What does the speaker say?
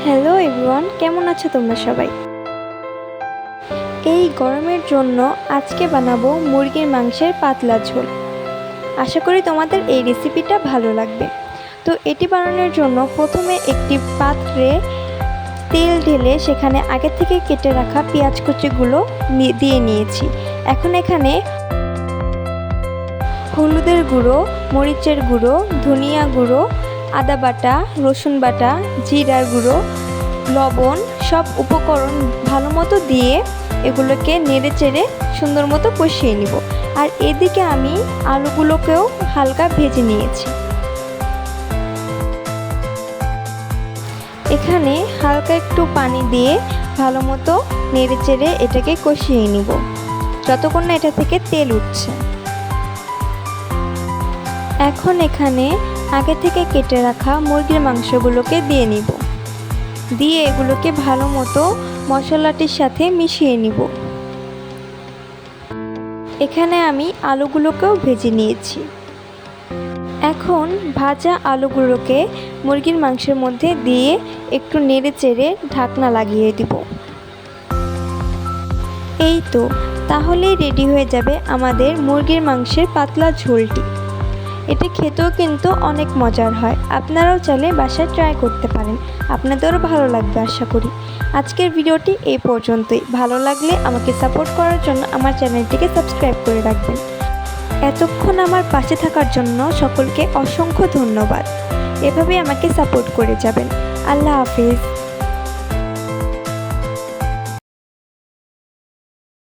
Hello everyone, কেমন আছো তোমরা সবাই? এই গরমের জন্য আজকে বানাবো মুরগির মাংসের পাতলা ঝোল। আশা করি তোমাদের এই রেসিপিটা ভালো লাগবে। তো এটি বানানোর জন্য প্রথমে একটি পাত্রে তেল ঢেলে সেখানে আগে থেকে কেটে রাখা পেঁয়াজ কুচিগুলো দিয়ে নিয়েছি। এখন এখানে হলুদের গুঁড়ো, মরিচের গুঁড়ো, ধনিয়া গুঁড়ো, আদা বাটা, রসুন বাটা, জিরার গুঁড়ো, লবণ সব উপকরণ ভালো মতো দিয়ে এগুলোকে নেড়ে চেড়ে সুন্দর মতো কষিয়ে নিব। আর এদিকে আমি আলুগুলোকেও হালকা ভেজে নিয়েছি। এখানে হালকা একটু পানি দিয়ে ভালো মতো নেড়ে চেড়ে এটাকে কষিয়ে নিব যতক্ষণ না এটা থেকে তেল উঠছে। এখন এখানে আগে থেকে কেটে রাখা মুরগির মাংসগুলোকে দিয়ে নিব, দিয়ে এগুলোকে ভালো মতো মশলাটির সাথে মিশিয়ে নিব। এখানে আমি আলুগুলোকেও ভেজে নিয়েছি। এখন ভাজা আলুগুলোকে মুরগির মাংসের মধ্যে দিয়ে একটু নেড়ে চেড়ে ঢাকনা লাগিয়ে দিব। এই তো, তাহলেই রেডি হয়ে যাবে আমাদের মুরগির মাংসের পাতলা ঝোলটি। এটা খেতেও কিন্তু অনেক মজার হয়। আপনারাও চাইলে বাসায় ট্রাই করতে পারেন, আপনাদেরও ভালো লাগবে আশা করি। আজকের ভিডিওটি এই পর্যন্তই। ভালো লাগলে আমাকে সাপোর্ট করার জন্য আমার চ্যানেলটিকে সাবস্ক্রাইব করে রাখবেন। এতক্ষণ আমার পাশে থাকার জন্য সকলকে অসংখ্য ধন্যবাদ। এভাবেই আমাকে সাপোর্ট করে যাবেন। আল্লাহ হাফেজ।